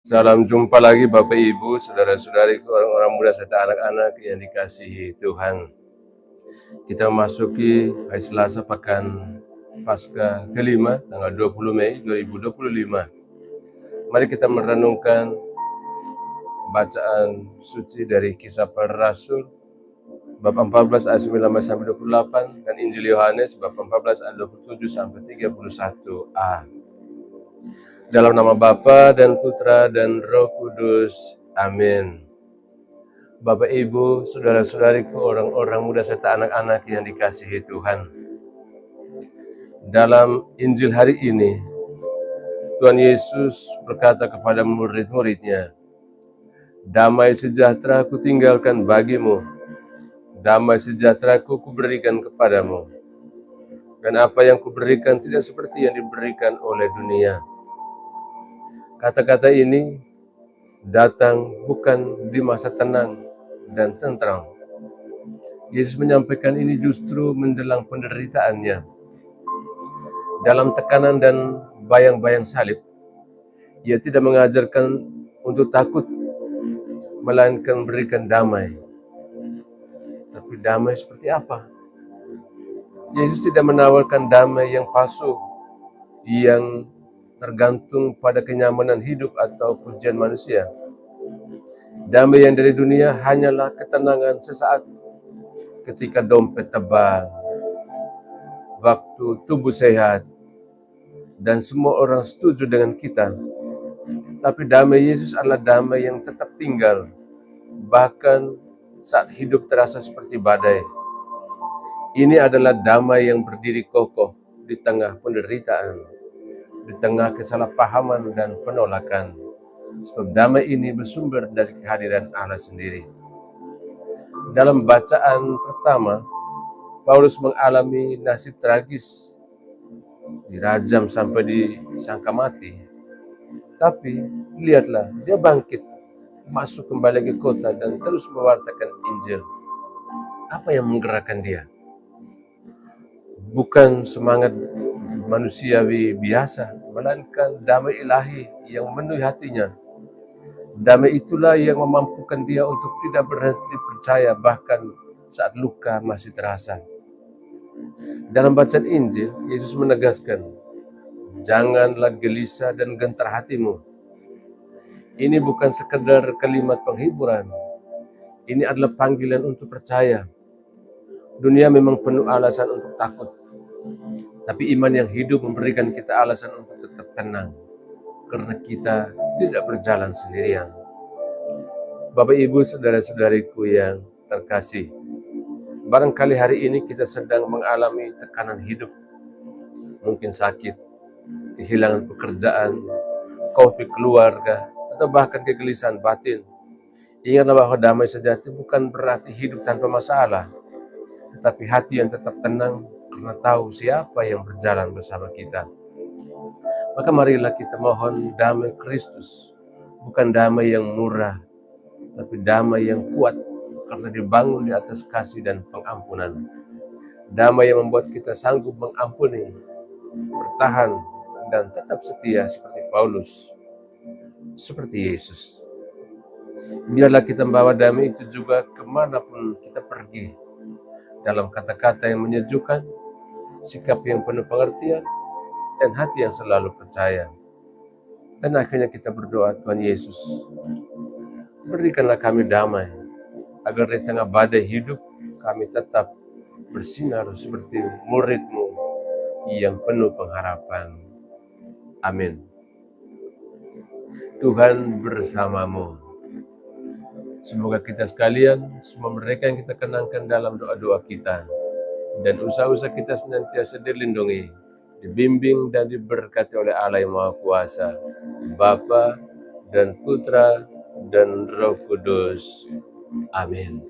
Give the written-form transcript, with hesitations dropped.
Salam jumpa lagi Bapak Ibu, saudara-saudariku, orang-orang muda serta anak-anak yang dikasihi Tuhan. Kita memasuki hari Selasa pekan Paskah kelima, tanggal 20 Mei 2025. Mari kita merenungkan bacaan suci dari Kisah Para Rasul bab 14 ayat 19 sampai 28 dan Injil Yohanes bab 14 ayat 27 sampai 31a. Dalam nama Bapa dan Putra dan Roh Kudus. Amin. Bapak Ibu, saudara-saudariku, orang-orang muda serta anak-anak yang dikasihi Tuhan. Dalam Injil hari ini, Tuhan Yesus berkata kepada murid-muridnya, "Damai sejahtera ku tinggalkan bagimu, damai sejahtera ku berikan kepadamu. Dan apa yang kuberikan tidak seperti yang diberikan oleh dunia." Kata-kata ini datang bukan di masa tenang dan tentram. Yesus menyampaikan ini justru menjelang penderitaannya. Dalam tekanan dan bayang-bayang salib, Ia tidak mengajarkan untuk takut, melainkan memberikan damai. Tapi damai seperti apa? Yesus tidak menawarkan damai yang palsu, yang tergantung pada kenyamanan hidup atau pujian manusia. Damai yang dari dunia hanyalah ketenangan sesaat ketika dompet tebal, waktu tubuh sehat, dan semua orang setuju dengan kita. Tapi damai Yesus adalah damai yang tetap tinggal, bahkan saat hidup terasa seperti badai. Ini adalah damai yang berdiri kokoh di tengah penderitaan, di tengah kesalahpahaman dan penolakan. Sebab damai ini bersumber dari kehadiran Allah sendiri. Dalam bacaan pertama, Paulus mengalami nasib tragis, dirajam sampai disangka mati. Tapi lihatlah, dia bangkit, masuk kembali ke kota dan terus mewartakan Injil. Apa yang menggerakkan dia? Bukan semangat manusiawi biasa, melainkan damai ilahi yang memenuhi hatinya. Damai itulah yang memampukan dia untuk tidak berhenti percaya bahkan saat luka masih terasa. Dalam bacaan Injil, Yesus menegaskan, "Janganlah gelisah dan gentar hatimu." Ini bukan sekedar kalimat penghiburan. Ini adalah panggilan untuk percaya. Dunia memang penuh alasan untuk takut. Tapi iman yang hidup memberikan kita alasan untuk tetap tenang. Karena kita tidak berjalan sendirian. Bapak Ibu, saudara-saudariku yang terkasih, barangkali hari ini kita sedang mengalami tekanan hidup. Mungkin sakit, kehilangan pekerjaan, konflik keluarga, atau bahkan kegelisahan batin. Ingatlah bahwa damai sejati bukan berarti hidup tanpa masalah, tetapi hati yang tetap tenang karena tahu siapa yang berjalan bersama kita. Maka marilah kita mohon damai Kristus, bukan damai yang murah, tapi damai yang kuat karena dibangun di atas kasih dan pengampunan. Damai yang membuat kita sanggup mengampuni, bertahan, dan tetap setia seperti Paulus, seperti Yesus. Biarlah kita membawa damai itu juga kemanapun kita pergi, dalam kata-kata yang menyejukkan, sikap yang penuh pengertian, dan hati yang selalu percaya. Dan akhirnya kita berdoa, Tuhan Yesus, berikanlah kami damai, agar di tengah badai hidup kami tetap bersinar seperti murid-Mu yang penuh pengharapan. Amin. Tuhan bersamamu. Semoga kita sekalian, semua mereka yang kita kenangkan dalam doa-doa kita, dan usaha-usaha kita senantiasa dilindungi, dibimbing dan diberkati oleh Allah yang Maha Kuasa, Bapa dan Putra dan Roh Kudus. Amin.